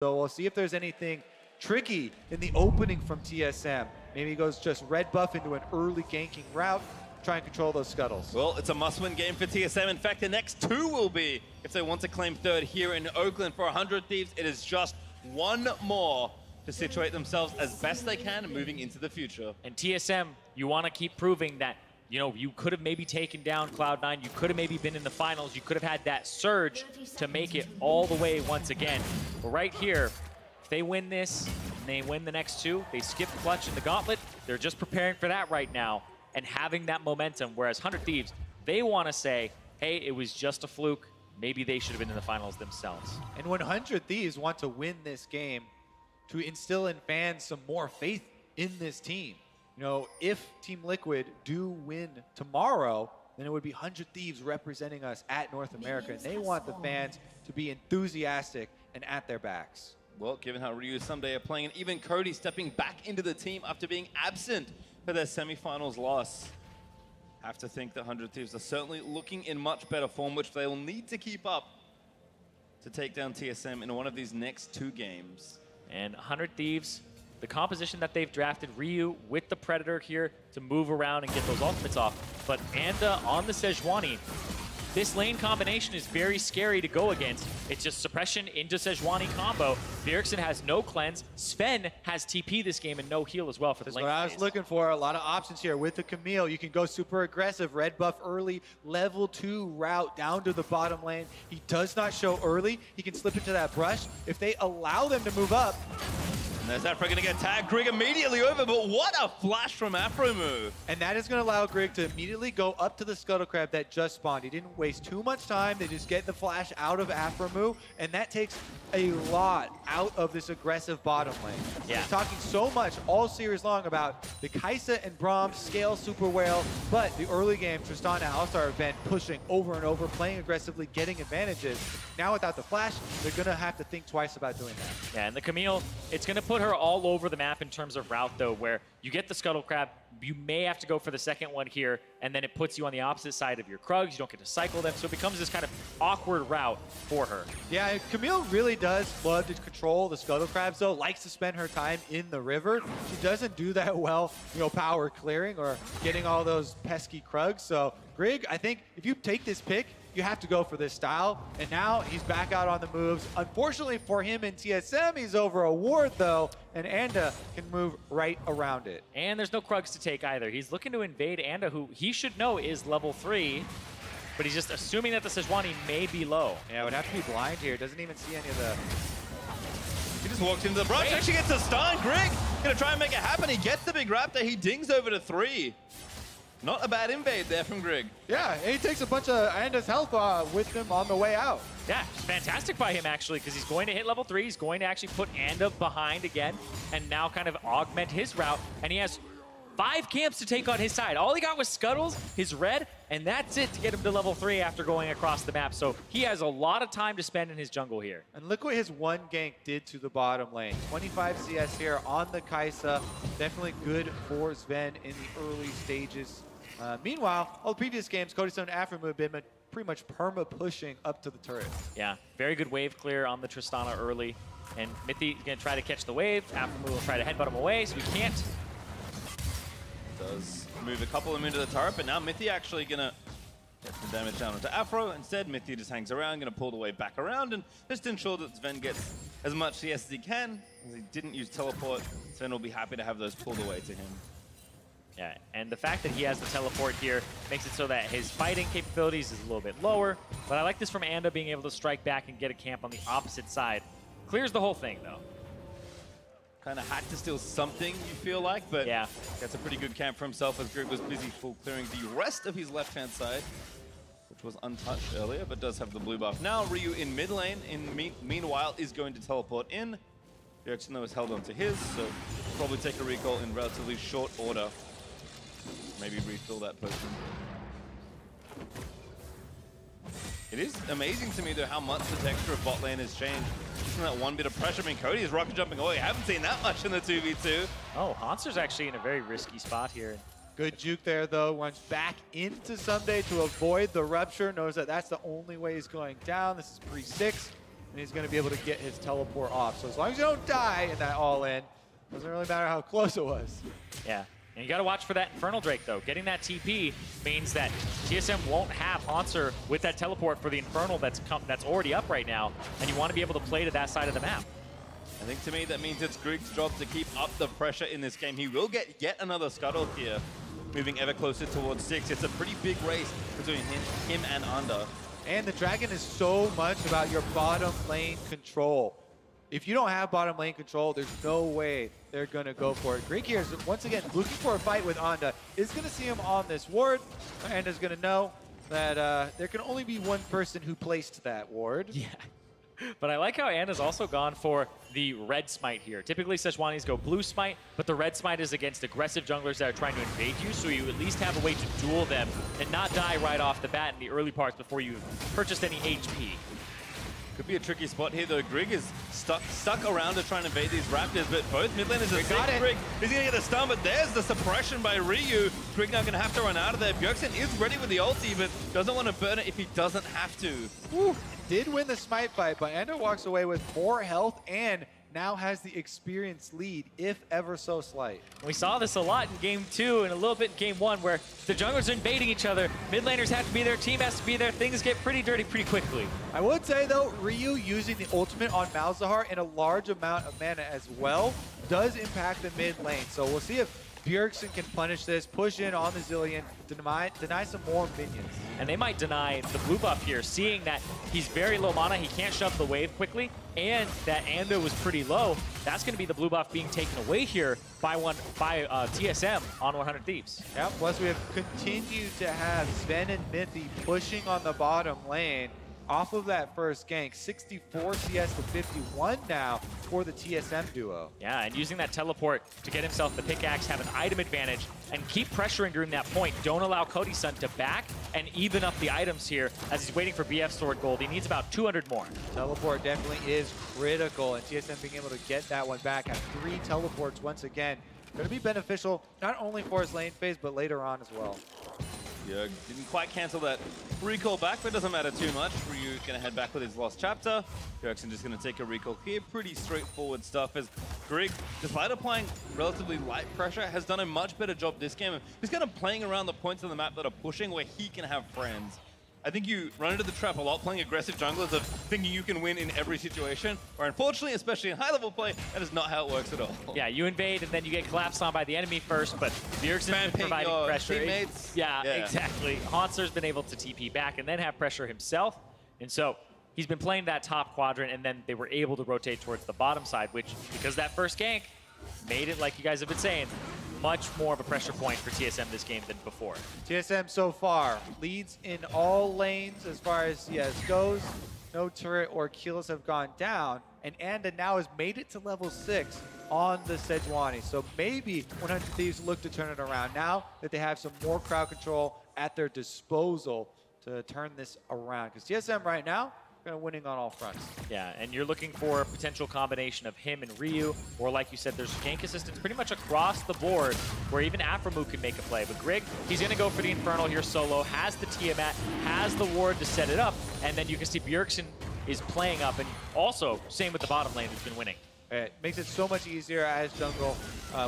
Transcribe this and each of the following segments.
So we'll see if there's anything tricky in the opening from TSM. Maybe he goes just red buff into an early ganking route, try and control those scuttles. Well, it's a must-win game for TSM. In fact, the next two will be if they want to claim third here in Oakland for 100 Thieves. It is just one more to situate themselves as best they can moving into the future. And TSM, you want to keep proving that, you know, you could have maybe taken down Cloud9, you could have maybe been in the finals, you could have had that surge to make it all the way once again. But right here, if they win this, and they win the next two, they skip clutch in the gauntlet, they're just preparing for that right now and having that momentum, whereas 100 Thieves, they want to say, hey, it was just a fluke, maybe they should have been in the finals themselves. And 100 Thieves want to win this game to instill in fans some more faith in this team. You know, if Team Liquid do win tomorrow, then it would be 100 Thieves representing us at North America. And they want the fans to be enthusiastic and at their backs. Well, given how Ryu someday are playing, and even Cody stepping back into the team after being absent for their semifinals loss, have to think that 100 Thieves are certainly looking in much better form, which they will need to keep up to take down TSM in one of these next two games. And 100 Thieves, the composition that they've drafted, Ryu with the Predator here to move around and get those ultimates off. But Anda on the Sejuani, this lane combination is very scary to go against. It's just suppression into Sejuani combo. Bjergsen has no cleanse. Sven has TP this game and no heal as well for the lane. That's what I was looking for. A lot of options here with the Camille. You can go super aggressive, red buff early, level 2 route down to the bottom lane. He does not show early. He can slip into that brush. If they allow them to move up, there's Afro going to get tagged. Grig immediately over, but what a flash from Afro move. And that is going to allow Grig to immediately go up to the Scuttle Crab that just spawned. He didn't waste too much time. They just get the flash out of Afro move, and that takes a lot out of this aggressive bottom lane. Yeah. We're talking so much all series long about the Kai'Sa and Braum scale super well, but the early game, Tristana and Alistar have been pushing over and over, playing aggressively, getting advantages. Now without the flash, they're going to have to think twice about doing that. Yeah, and the Camille, it's going to put her all over the map in terms of route, though, where you get the Scuttle Crab, you may have to go for the second one here, and then it puts you on the opposite side of your Krugs. You don't get to cycle them, so it becomes this kind of awkward route for her. Yeah, Camille really does love to control the Scuttle Crabs, though, likes to spend her time in the river. She doesn't do that well, you know, power clearing or getting all those pesky Krugs. So, Grig, I think if you take this pick, you have to go for this style, and now he's back out on the moves. Unfortunately for him in TSM, he's over a ward though, and Anda can move right around it. And there's no Krugs to take either. He's looking to invade Anda, who he should know is level 3, but he's just assuming that the Sejuani may be low. Yeah, it would have to be blind here. Doesn't even see any of the... He just walks into the brush, actually gets a stun. Grig gonna try and make it happen. He gets the big raptor, he dings over to 3. Not a bad invade there from Grig. Yeah, and he takes a bunch of Anda's health with him on the way out. Yeah, it's fantastic by him, actually, because he's going to hit level 3. He's going to actually put Anda behind again and now kind of augment his route. And he has 5 camps to take on his side. All he got was Scuttles, his red, and that's it to get him to level 3 after going across the map. So he has a lot of time to spend in his jungle here. And look what his one gank did to the bottom lane. 25 CS here on the Kai'Sa. Definitely good for Sven in the early stages. Meanwhile, all the previous games, Cody Stone and Afro have been pretty much perma-pushing up to the turret. Yeah, very good wave clear on the Tristana early. And Mithy is going to try to catch the wave. Afro will try to headbutt him away, so he can't. Does move a couple of them into the turret, but now Mithy actually going to get some damage down onto Afro. Instead, Mithy just hangs around, going to pull the wave back around and just ensure that Sven gets as much CS as he can. As he didn't use teleport, Sven will be happy to have those pulled away to him. Yeah, and the fact that he has the teleport here makes it so that his fighting capabilities is a little bit lower. But I like this from Anda being able to strike back and get a camp on the opposite side. Clears the whole thing, though. Kind of had to steal something, you feel like, but yeah, gets a pretty good camp for himself as Grig was busy full clearing the rest of his left-hand side, which was untouched earlier, but does have the blue buff. Now Ryu in mid lane, meanwhile, is going to teleport in. Bjergsen, though, is held onto his, so probably take a recall in relatively short order. Maybe refill that potion. It is amazing to me, though, how much the texture of bot lane has changed. Just from that one bit of pressure. I mean, Cody is rocket jumping away. I haven't seen that much in the 2v2. Oh, Hanser's actually in a very risky spot here. Good juke there, though. Runs back into Someday to avoid the rupture. Knows that that's the only way he's going down. This is pre-6. and he's going to be able to get his teleport off. So as long as you don't die in that all-in, doesn't really matter how close it was. Yeah. And you got to watch for that Infernal Drake, though. Getting that TP means that TSM won't have Haunter with that teleport for the Infernal that's already up right now, and you want to be able to play to that side of the map. I think to me that means it's Grig's job to keep up the pressure in this game. He will get yet another scuttle here, moving ever closer towards 6. It's a pretty big race between him and Under. And the Dragon is so much about your bottom lane control. If you don't have bottom lane control, there's no way they're going to go for it. Grig here is, once again, looking for a fight with Anda. Is going to see him on this ward. Anda's going to know that there can only be one person who placed that ward. Yeah. But I like how Anna's also gone for the red smite here. Typically, Sejuani's go blue smite, but the red smite is against aggressive junglers that are trying to invade you, so you at least have a way to duel them and not die right off the bat in the early parts before you purchased any HP. Could be a tricky spot here, though. Grig is stuck around to try and invade these Raptors, but both mid laners are sick. Grig is going to get the stun, but there's the suppression by Ryu. Grig now going to have to run out of there. Bjergsen is ready with the ulti, but doesn't want to burn it if he doesn't have to. Woo. Did win the smite fight, but Anda walks away with more health and now has the experience lead, if ever so slight. We saw this a lot in Game 2 and a little bit in Game 1 where the junglers are invading each other, mid laners have to be there, team has to be there, things get pretty dirty pretty quickly. I would say though, Ryu using the ultimate on Malzahar in a large amount of mana as well does impact the mid lane. So we'll see if Bjergsen can punish this, push in on the Zillion, deny some more minions. And they might deny the blue buff here, seeing that he's very low mana, he can't shove the wave quickly, and that Ando was pretty low. That's going to be the blue buff being taken away here by TSM on 100 Thieves. Yeah, plus we have continued to have Sven and Mithy pushing on the bottom lane off of that first gank. 64 CS to 51 now for the TSM duo. Yeah, and using that teleport to get himself the pickaxe, have an item advantage, and keep pressuring during that point. Don't allow Cody-san to back and even up the items here as he's waiting for BF Sword Gold. He needs about 200 more. Teleport definitely is critical, and TSM being able to get that one back at 3 teleports once again. Going to be beneficial not only for his lane phase, but later on as well. Yeah, didn't quite cancel that recall back, but it doesn't matter too much. Ryu's going to head back with his lost chapter. Bjergsen just going to take a recall here. Pretty straightforward stuff as Grig, despite applying relatively light pressure, has done a much better job this game. He's kind of playing around the points of the map that are pushing where he can have friends. I think you run into the trap a lot playing aggressive junglers of thinking you can win in every situation, where unfortunately, especially in high-level play, that is not how it works at all. Yeah, you invade and then you get collapsed on by the enemy first, but Bjergsen's been providing pressure. Teammates. Yeah, exactly. Haunter's been able to TP back and then have pressure himself, and so he's been playing that top quadrant, and then they were able to rotate towards the bottom side, which, because that first gank, made it, like you guys have been saying, much more of a pressure point for TSM this game than before. TSM so far leads in all lanes as far as CS goes. No turret or kills have gone down, and Anda now has made it to level 6 on the Sejuani. So maybe 100 Thieves look to turn it around now that they have some more crowd control at their disposal to turn this around. Because TSM right now, kind of winning on all fronts. Yeah, and you're looking for a potential combination of him and Ryu, or like you said, there's gank assistance pretty much across the board where even Aframu can make a play. But Grig, he's going to go for the Infernal here solo, has the Tiamat, has the ward to set it up, and then you can see Bjergsen is playing up, and also, same with the bottom lane who's been winning. It makes it so much easier as jungle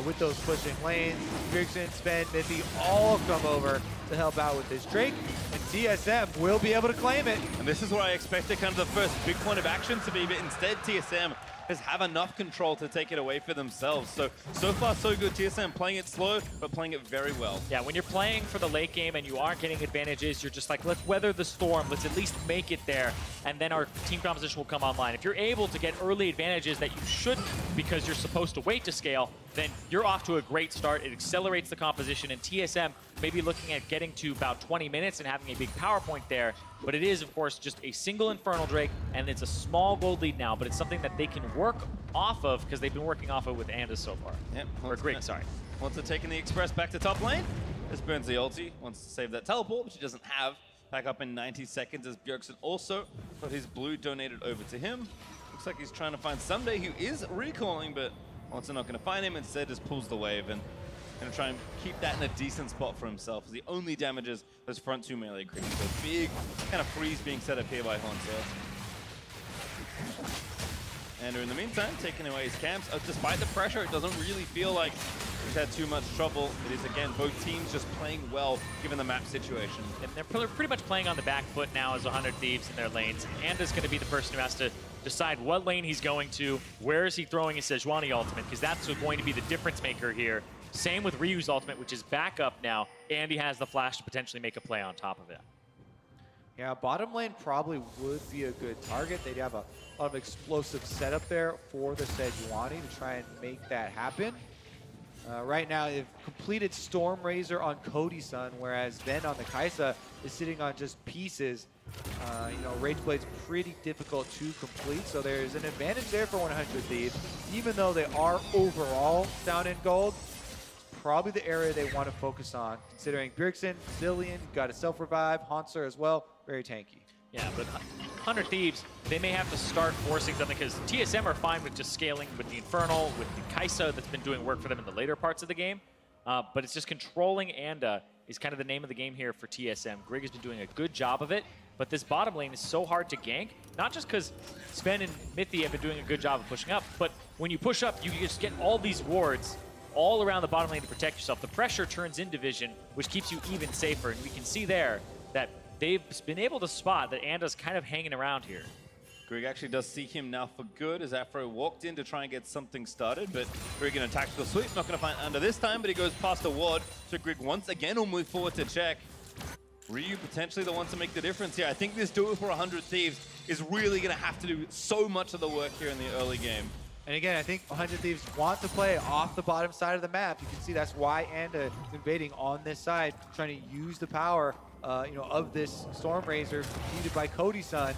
with those pushing lanes. Bjergsen, Sven, Mithy all come over to help out with this Drake, and TSM will be able to claim it. And this is where I expected kind of the first big point of action to be, but instead TSM has have enough control to take it away for themselves. So far so good. TSM playing it slow, but playing it very well. Yeah, when you're playing for the late game and you aren't getting advantages, you're just like, let's weather the storm, let's at least make it there, and then our team composition will come online. If you're able to get early advantages that you shouldn't because you're supposed to wait to scale, then you're off to a great start. It accelerates the composition, and TSM may be looking at getting to about 20 minutes and having a big power point there. But it is, of course, just a single Infernal Drake, and it's a small gold lead now, but it's something that they can work off of because they've been working off of with Anda so far. Yep. Or Grig, sorry. Wants to take in the Express back to top lane. This burns the ulti. Wants to save that teleport, which he doesn't have. Back up in 90 seconds as Bjergsen also got his blue donated over to him. Looks like he's trying to find Someday, who is recalling, but Monster not going to find him. Instead, just pulls the wave and going to try and keep that in a decent spot for himself, as he only damages those front 2 melee creeps. So big kind of freeze being set up here by Haunter. And in the meantime, taking away his camps. Despite the pressure, it doesn't really feel like he's had too much trouble. It is, again, both teams just playing well, given the map situation. And they're pretty much playing on the back foot now as 100 Thieves in their lanes. Anda's going to be the person who has to decide what lane he's going to, where is he throwing his Sejuani ultimate, because that's going to be the difference maker here. Same with Ryu's ultimate, which is back up now. Andy has the flash to potentially make a play on top of it. Yeah, bottom lane probably would be a good target. They'd have a lot of explosive setup there for the Sejuani to try and make that happen. Right now, they've completed Storm Razor on Cody-san, whereas Ven on the Kaisa is sitting on just pieces. You know, Rage Blade's pretty difficult to complete, so there's an advantage there for 100 Thieves. Even though they are overall down in gold, it's probably the area they want to focus on, considering Bjergsen, Zillion, got a self-revive, Haunter as well, very tanky. Yeah, but 100 Thieves, they may have to start forcing something because TSM are fine with just scaling with the Infernal, with the Kaisa that's been doing work for them in the later parts of the game. But it's just controlling Anda is kind of the name of the game here for TSM. Grig has been doing a good job of it, but this bottom lane is so hard to gank, not just because Sven and Mithy have been doing a good job of pushing up, but when you push up, you just get all these wards all around the bottom lane to protect yourself. The pressure turns into vision, which keeps you even safer, and we can see there that they've been able to spot that Anda's kind of hanging around here. Grig actually does see him now for good as Afro walked in to try and get something started, but Grig in a tactical sweep, not going to find Anda this time, but he goes past the ward, so Grig once again will move forward to check. Ryu potentially the one to make the difference here. I think this duel for 100 Thieves is really going to have to do so much of the work here in the early game. And again, I think 100 Thieves want to play off the bottom side of the map. You can see that's why Anda is invading on this side, trying to use the power you know, of this Storm Razor completed by Cody-san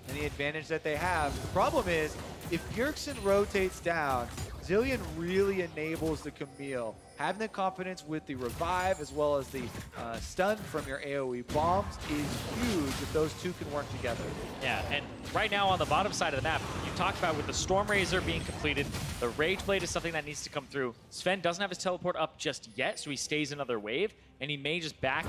and the advantage that they have. The problem is, if Bjergsen rotates down, Zillion really enables the Camille. Having the confidence with the revive as well as the stun from your AoE bombs is huge if those two can work together. Yeah, and right now on the bottom side of the map, you talked about with the Storm Razor being completed, the Rage Blade is something that needs to come through. Sven doesn't have his teleport up just yet, so he stays another wave, and he may just back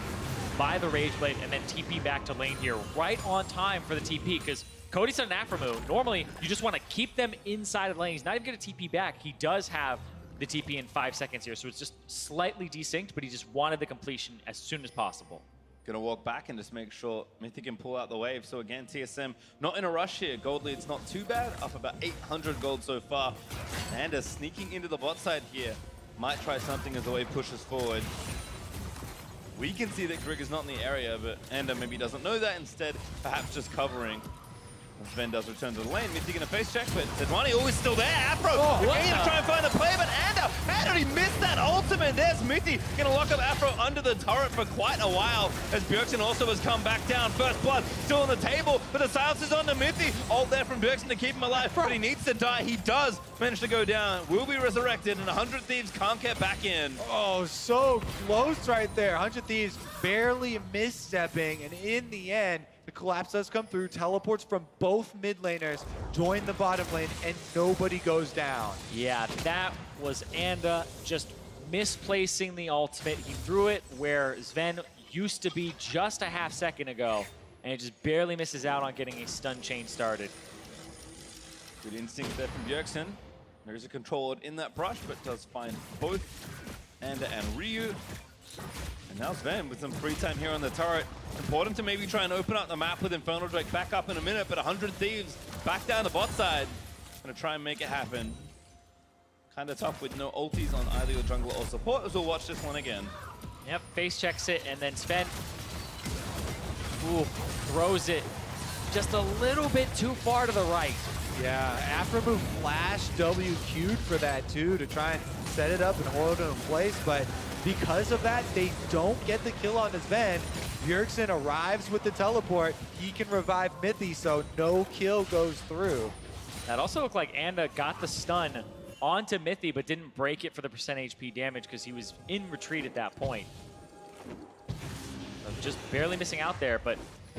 by the Rage Blade and then TP back to lane here right on time for the TP, because Cody-san and Aframu, normally you just want to keep them inside of the lane. He's not even going to TP back. He does have the TP in 5 seconds here, so it's just slightly desynced, but he just wanted the completion as soon as possible. Gonna walk back and just make sure Mythic can pull out the wave. So again, TSM not in a rush here. Gold lead's not too bad, up about 800 gold so far. Anda sneaking into the bot side here. Might try something as the wave pushes forward. We can see that Grig is not in the area, but Anda maybe doesn't know that, instead perhaps just covering. Sven does return to the lane. Mithy gonna face check, but Sejuani always still there. Afro again gonna try and find the play, but Anda, he missed that ultimate. There's Mithy gonna lock up Afro under the turret for quite a while, as Bjergsen also has come back down. First blood still on the table, but the silence is on to Mithy. Ult there from Bjergsen to keep him alive, but he needs to die. He does manage to go down, will be resurrected, and 100 Thieves can't get back in. Oh, so close right there. 100 Thieves barely misstepping, and in the end, the collapse does come through. Teleports from both mid laners join the bottom lane, and nobody goes down. Yeah, that was Anda just misplacing the ultimate. He threw it where Sven used to be just a half second ago, and it just barely misses out on getting a stun chain started. Good instinct there from Bjergsen. There's a controller in that brush, but does find both Anda and Ryu. And now Sven with some free time here on the turret. Important to maybe try and open up the map with Infernal Drake back up in a minute, but 100 Thieves back down the bot side. Gonna try and make it happen. Kind of tough with no ultis on either your jungler or support, as we'll watch this one again. Yep, face checks it, and then Sven throws it just a little bit too far to the right. Yeah, Aframu flash WQ'd for that too, to try and set it up and hold it in place, but because of that, they don't get the kill on Sven. Bjergsen arrives with the teleport. He can revive Mithy, so no kill goes through. That also looked like Anda got the stun onto Mithy, but didn't break it for the percent HP damage because he was in retreat at that point. So just barely missing out there, but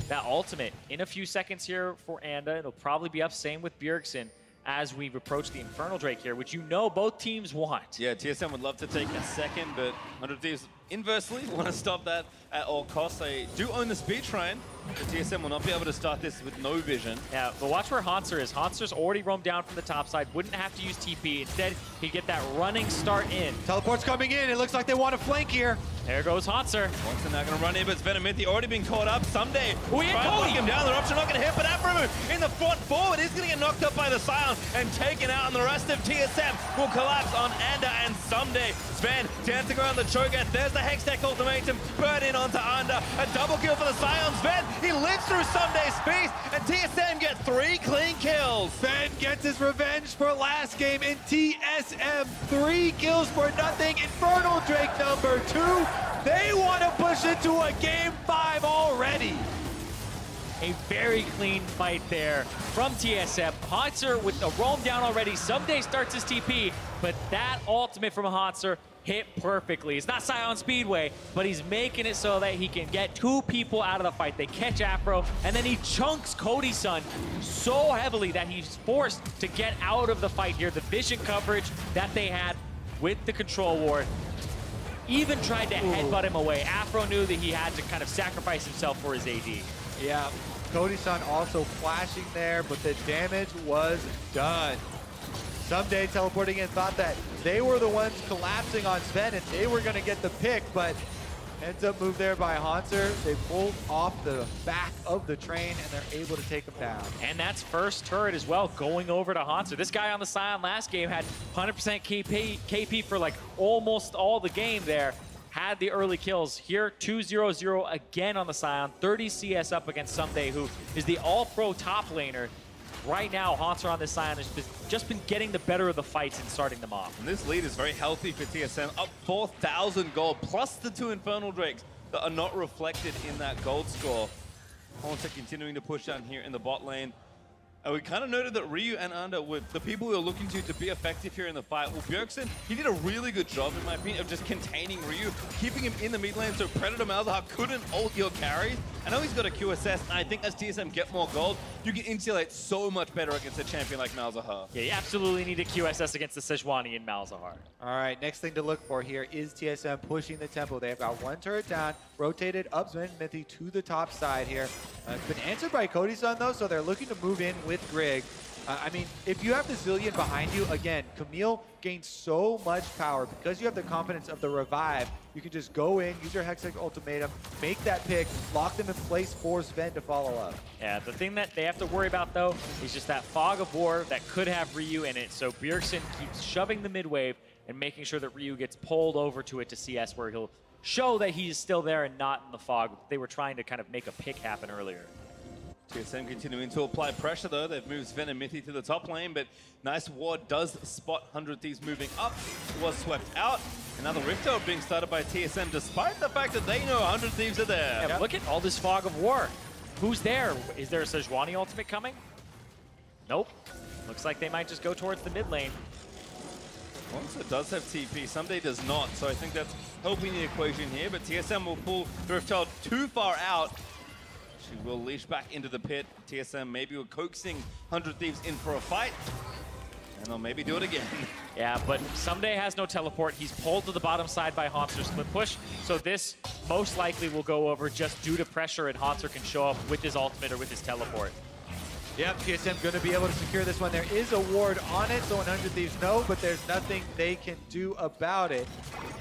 that ultimate in a few seconds here for Anda. It'll probably be up, same with Bjergsen, as we approach the Infernal Drake here, which you know both teams want. Yeah, TSM would love to take a second, but 100 Thieves inversely, want to stop that at all costs. They do own the speed train. The TSM will not be able to start this with no vision. Yeah, but watch where Hanser is. Hanser's already roamed down from the top side, wouldn't have to use TP. Instead, he'd get that running start in. Teleport's coming in. It looks like they want to flank here. There goes Hanser. Watson now going to run in, but Venomithi already been caught up. Someday, Oh, yeah, try to Cody. knock him down. The option not going to hit, but Aframu in the front forward is going to get knocked up by the Scion and taken out, and the rest of TSM will collapse on Anda and Someday. Sven dancing around the Cho'Gath. There's the Hextech ultimatum. Burn in onto Anda. A double kill for the Scion. Sven, he lives through Sunday's feast, and TSM get 3 clean kills. Sven gets his revenge for last game in TSM. 3 kills for nothing. Infernal Drake number 2. They want to push it to a game 5 already. A very clean fight there from TSM. Hanser with a roam down already. Someday starts his TP, but that ultimate from Hanser hit perfectly. It's not Scion Speedway, but he's making it so that he can get 2 people out of the fight. They catch Afro, and then he chunks Cody's son so heavily that he's forced to get out of the fight here. The vision coverage that they had with the control ward even tried to headbutt him away. Afro knew that he had to kind of sacrifice himself for his AD. Yeah, Cody-san also flashing there, but the damage was done. Someday teleporting in thought that they were the ones collapsing on Sven and they were going to get the pick, but ends up moved there by Hanser. They pulled off the back of the train and they're able to take him down. And that's first turret as well, going over to Hanser. This guy on the Scion last game had 100% KP for like almost all the game there. Had the early kills. Here, 2-0-0 again on the Scion. 30 CS up against Someday, who is the all-pro top laner. Right now, Hanser on this Scion has just been getting the better of the fights and starting them off. And this lead is very healthy for TSM, up 4,000 gold, plus the 2 Infernal Drakes that are not reflected in that gold score. Hanser continuing to push down here in the bot lane. And we kind of noted that Ryu and Anda were the people we were looking to be effective here in the fight. Well, Bjergsen, he did a really good job, in my opinion, of just containing Ryu, keeping him in the mid lane so Predator Malzahar couldn't ult your carries. I know he's got a QSS, and I think as TSM get more gold, you can insulate so much better against a champion like Malzahar. Yeah, you absolutely need a QSS against the Sejuani and Malzahar. All right, next thing to look for here is TSM pushing the tempo. They've got 1 turret down, rotated up Venomithi to the top side here. It's been answered by Cody-san though, so they're looking to move in with Grig. I mean, if you have the Zillion behind you, again, Camille gains so much power because you have the confidence of the revive. You can just go in, use your Hextech ultimatum, make that pick, lock them in place for Sven to follow up. Yeah, the thing that they have to worry about though is just that fog of war that could have Ryu in it. So Bjergsen keeps shoving the mid wave and making sure that Ryu gets pulled over to it to CS, where he'll show that he's still there and not in the fog. They were trying to kind of make a pick happen earlier. TSM continuing to apply pressure though. They've moved Venomithi to the top lane, but nice ward does spot 100 Thieves moving up. It was swept out. Another Rift Herald being started by TSM, despite the fact that they know 100 Thieves are there. Yeah, look at all this fog of war. Who's there? Is there a Sejuani ultimate coming? Nope. Looks like they might just go towards the mid lane. Monster does have TP, Someday does not, so I think that's helping the equation here, but TSM will pull the Rift Herald too far out. She will leash back into the pit. TSM maybe we're coaxing 100 Thieves in for a fight, and they'll maybe do it again. Yeah, but Someday has no teleport. He's pulled to the bottom side by Hanser's split push, so this most likely will go over just due to pressure, and Hanser can show up with his ultimate or with his teleport. Yep, TSM going to be able to secure this one. There is a ward on it, so 100 Thieves know, but there's nothing they can do about it.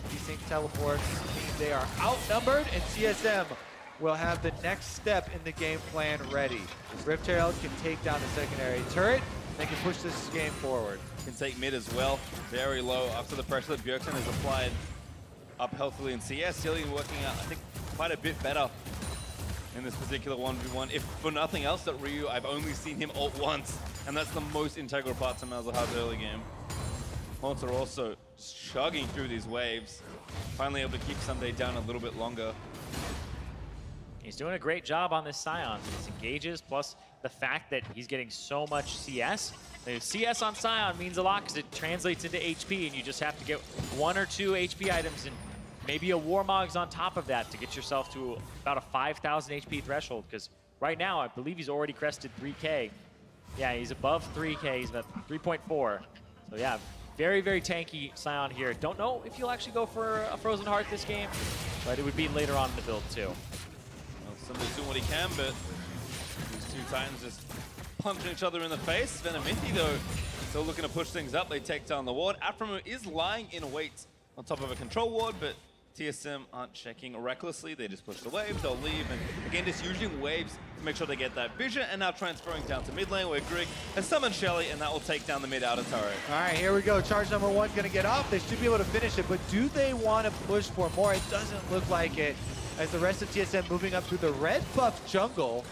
Desync teleports means they are outnumbered, and TSM will have the next step in the game plan ready. Rift Herald can take down the secondary turret. They can push this game forward. Can take mid as well, very low after the pressure that Bjergsen has applied up healthily in CS. Zillion working out, I think, quite a bit better in this particular 1v1. If for nothing else, that Ryu, I've only seen him ult once, and that's the most integral part to Malzahar's early game. Hanser also chugging through these waves, finally able to keep Someday down a little bit longer. He's doing a great job on this Scion. His engages, plus the fact that he's getting so much CS. The CS on Scion means a lot because it translates into HP, and you just have to get 1 or 2 HP items and maybe a Warmogs on top of that to get yourself to about a 5,000 HP threshold, because right now I believe he's already crested 3K. Yeah, he's above 3K, he's about 3.4. So yeah, Very, very tanky Sion here. Don't know if he'll actually go for a Frozen Heart this game, but it would be later on in the build too. Well, somebody's doing what he can, but these two Titans just punching each other in the face. Sven and Mithy, though, still looking to push things up. They take down the ward. Aphromoo is lying in wait on top of a control ward, but TSM aren't checking recklessly. They just push the wave, they'll leave, and again, just using waves to make sure they get that vision, and now transferring down to mid lane where Grig has summoned Shelly, and that will take down the mid outer turret. All right, here we go. Charge number one gonna get off. They should be able to finish it, but do they want to push for more? It doesn't look like it, as the rest of TSM moving up through the red buff jungle.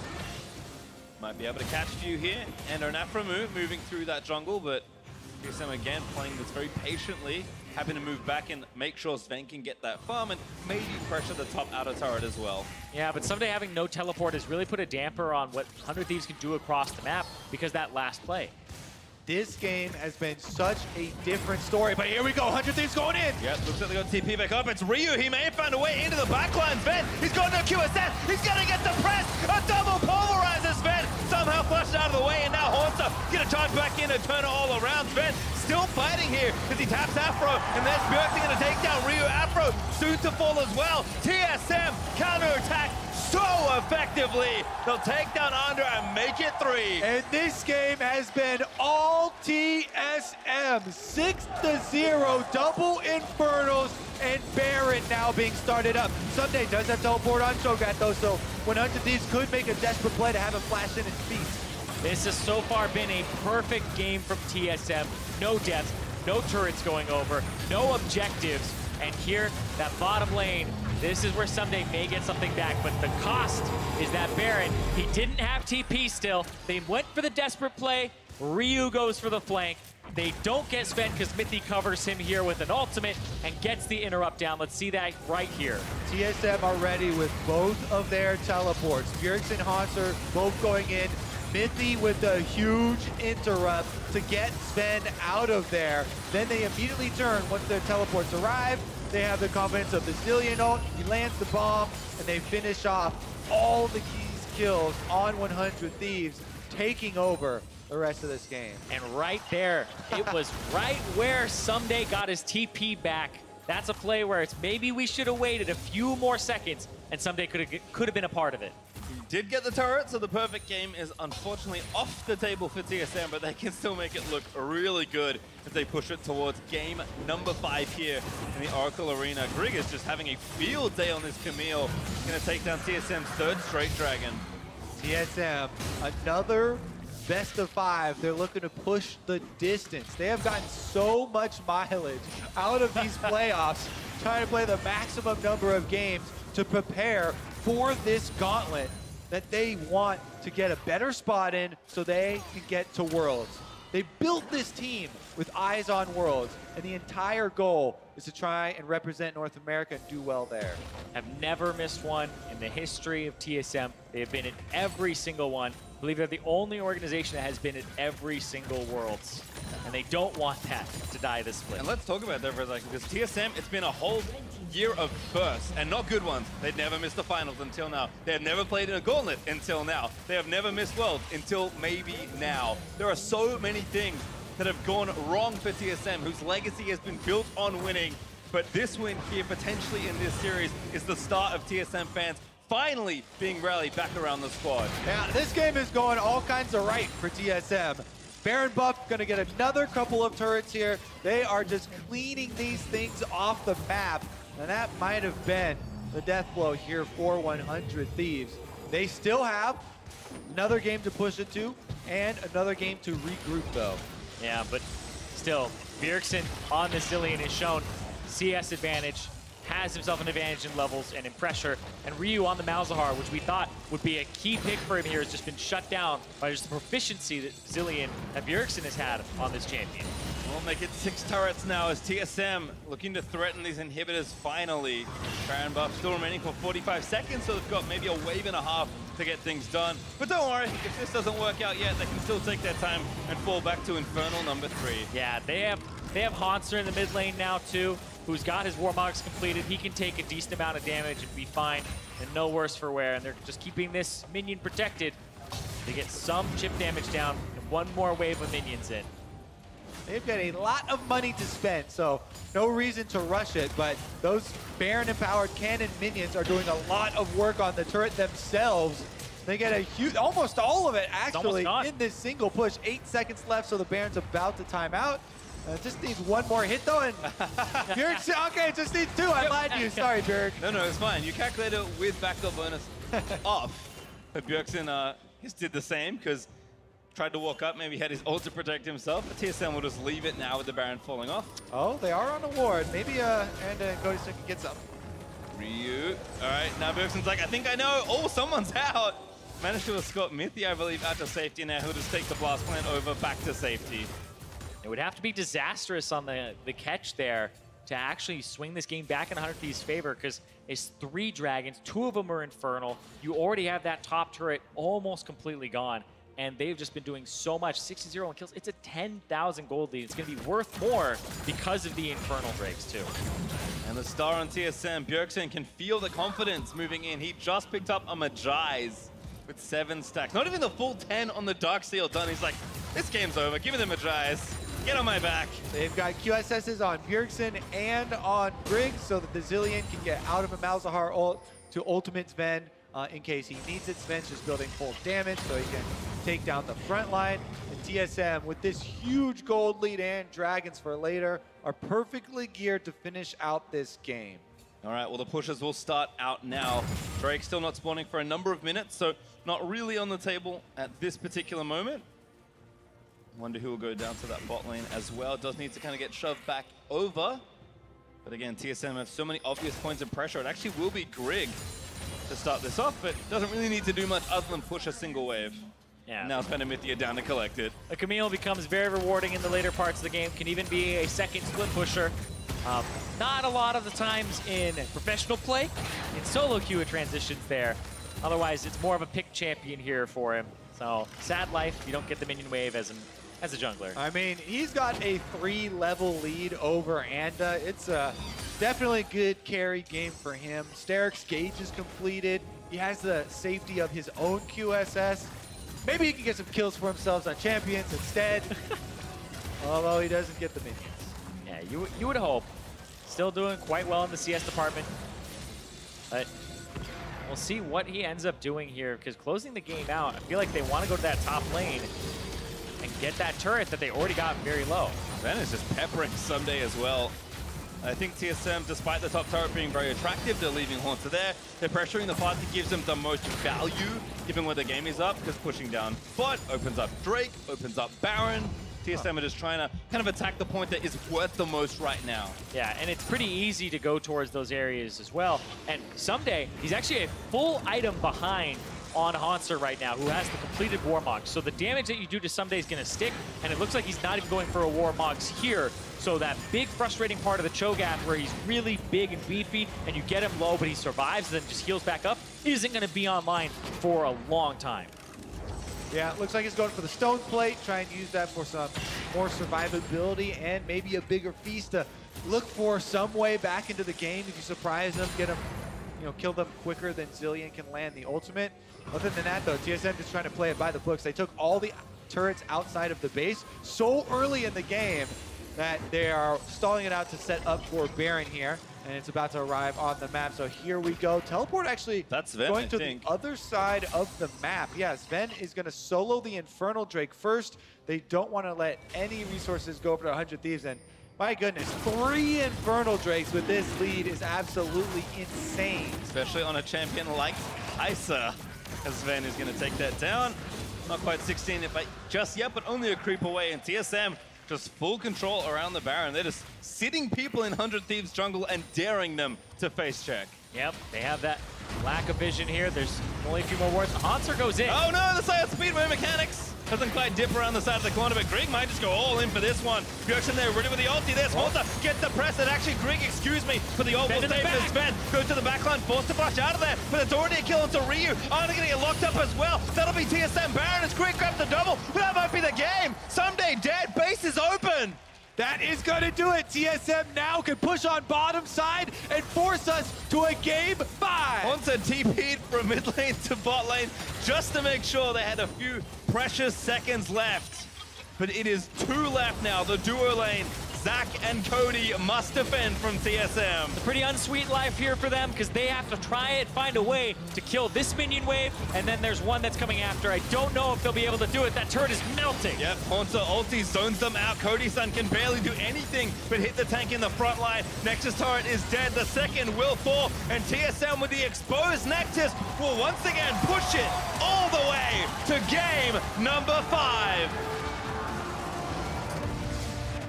Might be able to catch a few here, and an Aphromoo moving through that jungle, but TSM again playing this very patiently, having to move back and make sure Sven can get that farm and maybe pressure the top outer turret as well. Yeah, but someday having no teleport has really put a damper on what 100 Thieves can do across the map because that last play. This game has been such a different story, but here we go, 100 Thieves going in. Yep, looks like they got TP back up. It's Ryu, he may have found a way into the backline. Sven, he's got no QSS, he's gonna get the press, a double pulverizer. Sven somehow flushed out of the way, and now Haunter gonna charge back in and turn it all around. Sven still fighting here as he taps Afro, and there's Bjergsen gonna take down Ryu. Afro soon to fall as well. TSM counterattack so effectively. They'll take down Andra and make it 3. And this game has been all TSM. 6-0, double Infernals, and Baron now being started up. Someday does have teleport on Shogat though, so 100 Thieves could make a desperate play to have him flash in his feet. This has so far been a perfect game from TSM. No deaths, no turrets going over, no objectives. And here, that bottom lane, this is where Someday may get something back, but the cost is that Baron, he didn't have TP still. They went for the desperate play. Ryu goes for the flank. They don't get Sven because Mithy covers him here with an ultimate and gets the interrupt down. Let's see that right here. TSM are ready with both of their teleports. Bjergsen and Haunter both going in. Mithy with a huge interrupt to get Sven out of there. Then they immediately turn once their teleports arrive. They have the confidence of the Zillion ult. He lands the bomb, and they finish off all the keys kills on 100 Thieves, taking over the rest of this game. And right there, it was right where Someday got his TP back. That's a play where it's maybe we should have waited a few more seconds, and Someday could have been a part of it. Did get the turret, so the perfect game is unfortunately off the table for TSM, but they can still make it look really good if they push it towards game number 5 here in the Oracle Arena. Grig is just having a field day on this Camille. Gonna take down TSM's 3rd straight dragon. TSM, another best of 5. They're looking to push the distance. They have gotten so much mileage out of these playoffs, trying to play the maximum number of games to prepare for this gauntlet that they want to get a better spot in so they can get to Worlds. They built this team with eyes on Worlds, and the entire goal is to try and represent North America and do well there. Have never missed one in the history of TSM. They have been in every single one. I believe they're the only organization that has been in every single Worlds. And they don't want that to die this split. And let's talk about that for a second, because TSM, it's been a whole year of firsts, and not good ones. They'd never missed the finals until now. They have never played in a gauntlet until now. They have never missed Worlds until maybe now. There are so many things that have gone wrong for TSM, whose legacy has been built on winning. But this win here, potentially in this series, is the start of TSM fans finally being rallied back around the squad. Yeah, this game is going all kinds of right for TSM. Baron buff gonna get another couple of turrets here. They are just cleaning these things off the map, and that might have been the death blow here for 100 Thieves. They still have another game to push it to, and another game to regroup though. Yeah, but still, Bjergsen on the Zillion is shown CS advantage, has himself an advantage in levels and in pressure, and Ryu on the Malzahar, which we thought would be a key pick for him here, has just been shut down by just the proficiency that Zillion and Bjergsen has had on this champion. We'll make it 6 turrets now as TSM looking to threaten these inhibitors finally. Baron buff still remaining for 45 seconds, so they've got maybe a wave and a half to get things done. But don't worry, if this doesn't work out yet, they can still take their time and fall back to Infernal number 3. Yeah, they have Haunter in the mid lane now too, who's got his Warmogs completed. He can take a decent amount of damage and be fine, and no worse for wear. And they're just keeping this minion protected. They get some chip damage down and one more wave of minions in. They've got a lot of money to spend, so no reason to rush it, but those Baron-empowered cannon minions are doing a lot of work on the turret themselves. They get a huge, almost all of it actually in this single push. 8 seconds left, so the Baron's about to time out. Just needs one more hit though, and Bjergsen, okay, just needs 2. I lied to you, sorry, Bjerg. No, it's fine. You calculate it with backdoor bonus off. But Bjergsen just did the same because tried to walk up, maybe had his ult to protect himself. But TSM will just leave it now with the Baron falling off. Oh, they are on a ward. Maybe and Godison can get some. Ryu. All right, now Bjergsen's like, I think I know. Oh, someone's out. Managed to escort Mithy, I believe, out to safety. Now he'll just take the blast plant over back to safety. It would have to be disastrous on the catch there to actually swing this game back in 100 Thieves' favor, because it's 3 dragons, 2 of them are infernal. You already have that top turret almost completely gone, and they've just been doing so much. 60-0 on kills. It's a 10,000 gold lead. It's going to be worth more because of the infernal drakes too. And the star on TSM, Bjergsen, can feel the confidence moving in. He just picked up a Magi's with 7 stacks. Not even the full 10 on the Darksteel done. He's like, this game's over. Give me the Magi's. Get on my back. They've got QSSs on Bjergsen and on Griggs, so that the Zillion can get out of a Malzahar ult to ultimate Sven in case he needs it. Sven's just building full damage so he can take down the front line. And TSM, with this huge gold lead and dragons for later, are perfectly geared to finish out this game. All right, well, the pushes will start out now. Drake still not spawning for a number of minutes, so not really on the table at this particular moment. Wonder who will go down to that bot lane as well. Does need to kind of get shoved back over. But again, TSM have so many obvious points of pressure. It actually will be Grig to start this off, but doesn't really need to do much other than push a single wave. Yeah. Now Spenamithia down to collect it. A Camille becomes very rewarding in the later parts of the game. Can even be a second split pusher. Not a lot of the times in professional play. In solo queue it transitions there. Otherwise, it's more of a pick champion here for him. So, sad life. You don't get the minion wave as a jungler. I mean, he's got a 3-level lead over Anda. It's a definitely good carry game for him. Sterik's gauge is completed. He has the safety of his own QSS. Maybe he can get some kills for himself on champions instead. Although he doesn't get the minions. Yeah, you would hope. Still doing quite well in the CS department. But we'll see what he ends up doing here, because closing the game out, I feel like they want to go to that top lane and get that turret that they already got very low. Sven is just peppering Someday as well. I think TSM, despite the top turret being very attractive, they're leaving Haunter there. They're pressuring the part that gives them the most value, given where the game is up, because pushing down bot opens up Drake, opens up Baron. TSM are just trying to kind of attack the point that is worth the most right now. Yeah, and it's pretty easy to go towards those areas as well. And Someday, he's actually a full item behind on Haunter right now, who has the completed Warmog. So the damage that you do to Someday is going to stick, and it looks like he's not even going for a Warmogs here. So that big frustrating part of the Cho'Gath where he's really big and beefy, and you get him low, but he survives and then just heals back up, isn't going to be online for a long time. Yeah, it looks like he's going for the stone plate, trying to use that for some more survivability and maybe a bigger feast to look for some way back into the game. If you surprise them, get them, kill them quicker than Zillion can land the ultimate. Other than that, though, TSM just trying to play it by the books. They took all the turrets outside of the base so early in the game that they are stalling it out to set up for Baron here. And it's about to arrive on the map, so here we go. Teleport actually going to the other side of the map. Yeah, Sven is going to solo the Infernal Drake first. They don't want to let any resources go for the 100 Thieves, and my goodness, 3 Infernal Drakes with this lead is absolutely insane. Especially on a champion like Kai'Sa, as Sven is going to take that down. Not quite 16 just yet, but only a creep away, and TSM just full control around the Baron. They're just sitting people in 100 Thieves jungle and daring them to face check. Yep, they have that lack of vision here. There's only a few more wards. Haunter goes in. Oh no, the side speedway mechanics doesn't quite dip around the side of the corner, but Grig might just go all in for this one. Bjergsen there, ready with the ulti. There's Haunter, gets the press, and actually Grig, excuse me, for the ult will save for Sven. Goes to the backline, forced to flash out of there, but it's already a kill onto Ryu. Oh, they're gonna get locked up as well. That'll be TSM Baron as Grig grabs the double. That might be the game. Someday dead, base is open. That is going to do it. TSM now can push on bottom side and force us to a game 5. Haunter TP'd from mid lane to bot lane just to make sure they had a few precious seconds left. but it is 2 left now. The duo lane, Zach and Cody must defend from TSM. It's a pretty unsweet life here for them because they have to try and find a way to kill this minion wave, and then there's one that's coming after. I don't know if they'll be able to do it. That turret is melting. Yep, Haunter ulti zones them out. Cody-san can barely do anything but hit the tank in the front line. Nexus turret is dead. The second will fall, and TSM with the exposed Nexus will once again push it all the way to game number 5.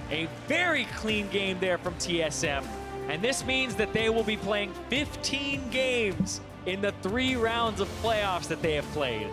A very clean game there from TSM. And this means that they will be playing 15 games in the 3 rounds of playoffs that they have played.